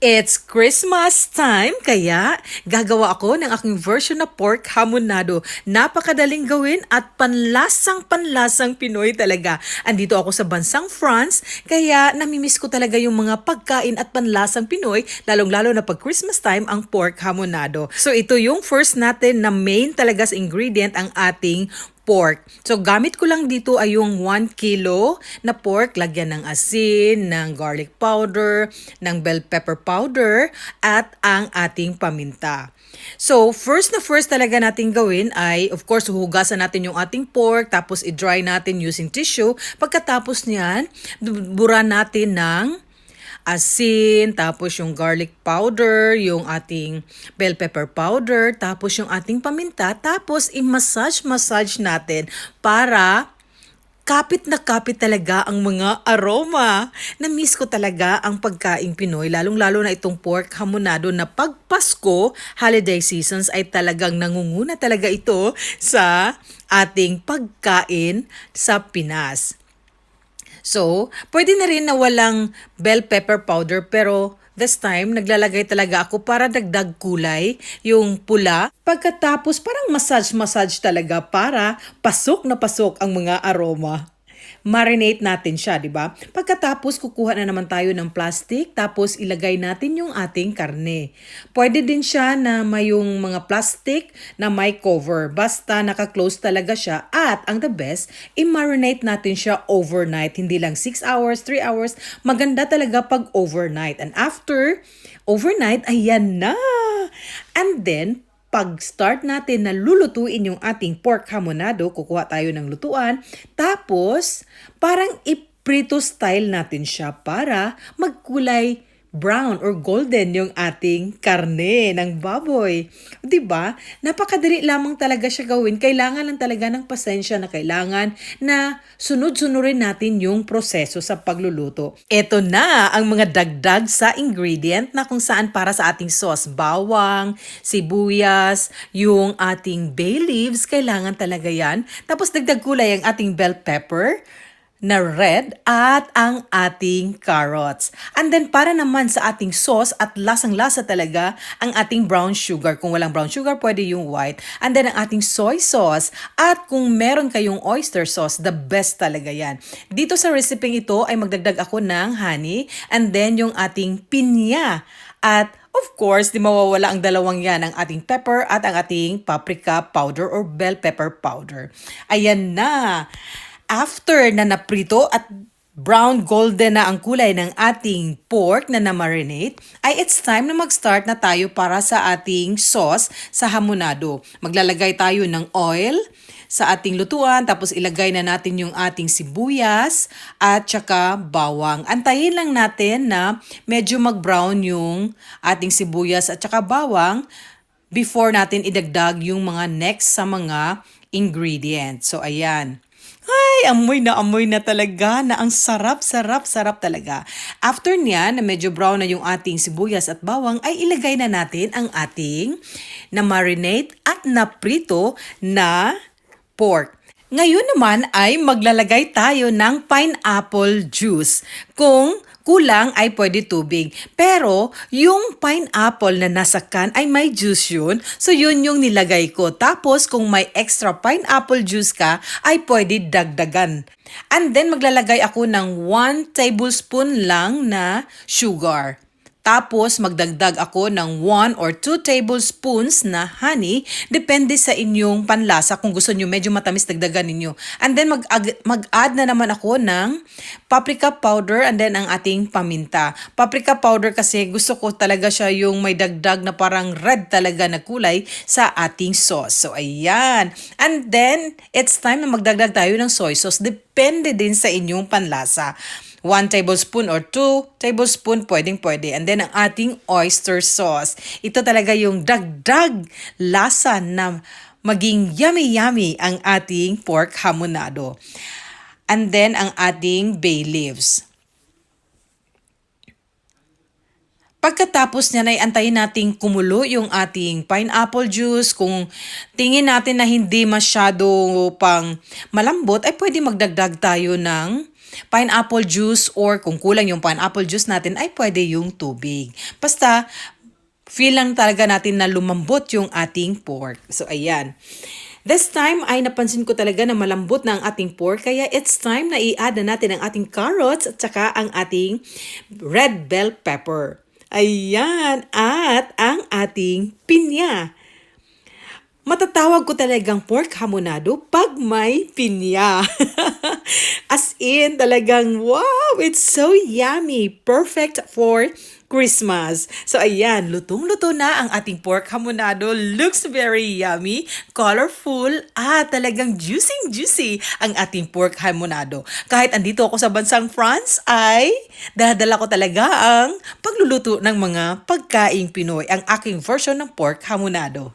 It's Christmas time, kaya gagawa ako ng aking version na pork hamonado. Napakadaling gawin at panlasang Pinoy talaga. Andito ako sa bansang France, kaya namimiss ko talaga yung mga pagkain at panlasang Pinoy, lalong-lalo na pag Christmas time ang pork hamonado. So ito yung first natin na main talaga sa ingredient ang ating pork. So gamit ko lang dito ay yung 1 kilo na pork, lagyan ng asin, ng garlic powder, ng bell pepper powder, at ang ating paminta. So first talaga natin gawin ay of course huhugasan natin yung ating pork, tapos i-dry natin using tissue. Pagkatapos niyan, buran natin ng asin, tapos yung garlic powder, yung ating bell pepper powder, tapos yung ating paminta, tapos i-massage natin para kapit na kapit talaga ang mga aroma. Na-miss ko talaga ang pagkaing Pinoy, lalong-lalo na itong pork hamonado na pag Pasko, holiday seasons ay talagang nangunguna talaga ito sa ating pagkain sa Pinas. So, pwede na rin na walang bell pepper powder pero this time naglalagay talaga ako para dagdag kulay yung pula. Pagkatapos parang massage talaga para pasok na pasok ang mga aroma. Marinate natin siya, di ba? Pagkatapos kukuha na naman tayo ng plastic, tapos ilagay natin yung ating karne. Pwede din siya na may yung mga plastic na may cover. Basta naka-close talaga siya. At ang the best, i-marinate natin siya overnight. Hindi lang 6 hours, 3 hours. Maganda talaga pag overnight. And after overnight, ayan na! And then, pag-start natin na lulutuin yung ating pork hamonado, kukuha tayo ng lutuan, tapos parang iprito style natin siya para magkulay brown or golden yung ating karne ng baboy. 'Di ba? Napakadali lamang talaga siya gawin. Kailangan lang talaga ng pasensya na kailangan na sunod-sunurin natin yung proseso sa pagluluto. Ito na ang mga dagdag sa ingredient na kung saan para sa ating sauce. Bawang, sibuyas, yung ating bay leaves, kailangan talaga yan. Tapos dagdag kulay ang ating bell pepper na red at ang ating carrots. And then para naman sa ating sauce at lasang-lasa talaga ang ating brown sugar. Kung walang brown sugar, pwede yung white. And then ang ating soy sauce. At kung meron kayong oyster sauce, the best talaga yan. Dito sa recipe ito ay magdagdag ako ng honey and then yung ating pinya. At of course, di mawawala ang dalawang yan, ang ating pepper at ang ating paprika powder or bell pepper powder. Ayan na! After na naprito at brown golden na ang kulay ng ating pork na na-marinate, ay it's time na mag-start na tayo para sa ating sauce sa hamonado. Maglalagay tayo ng oil sa ating lutuan, tapos ilagay na natin yung ating sibuyas at saka bawang. Antayin lang natin na medyo mag-brown yung ating sibuyas at saka bawang before natin idagdag yung mga next sa mga ingredients. So ayan. Ay, amoy na talaga na ang sarap talaga. After niyan, na medyo brown na yung ating sibuyas at bawang, ay ilagay na natin ang ating na marinate at naprito na pork. Ngayon naman ay maglalagay tayo ng pineapple juice. Kung kulang ay pwede tubig. Pero yung pineapple na nasa can ay may juice yun. So yun yung nilagay ko. Tapos kung may extra pineapple juice ka ay pwede dagdagan. And then maglalagay ako ng 1 tablespoon lang na sugar. Tapos magdagdag ako ng 1 or 2 tablespoons na honey. Depende sa inyong panlasa. Kung gusto nyo medyo matamis, dagdagan ninyo. And then mag-add na naman ako ng paprika powder and then ang ating paminta. Paprika powder kasi gusto ko talaga siya yung may dagdag na parang red talaga na kulay sa ating sauce. So ayan. And then it's time na magdagdag tayo ng soy sauce. Depende din sa inyong panlasa. 1 tablespoon or 2 tablespoon, pwedeng-pwede. And then ang ating oyster sauce. Ito talaga yung dagdag lasa na maging yummy ang ating pork hamonado. And then ang ating bay leaves. Pagkatapos niyan ay antayin nating kumulo yung ating pineapple juice. Kung tingin natin na hindi masyado pang malambot, ay pwede magdagdag tayo ng pineapple juice or kung kulang yung pineapple juice natin ay pwede yung tubig. Basta, feel lang talaga natin na lumambot yung ating pork. So, ayan. This time ay napansin ko talaga na malambot na ang ating pork kaya it's time na i-add na natin ang ating carrots at saka ang ating red bell pepper. Ayan, at ang ating pinya. Matatawag ko talagang pork hamonado pag may pinya. As in, talagang wow, it's so yummy. Perfect for Christmas. So ayan, lutong-luto na ang ating pork hamonado. Looks very yummy, colorful, at talagang juicy-juicy ang ating pork hamonado. Kahit andito ako sa bansang France, ay dala ko talaga ang pagluluto ng mga pagkaing Pinoy, ang aking version ng pork hamonado.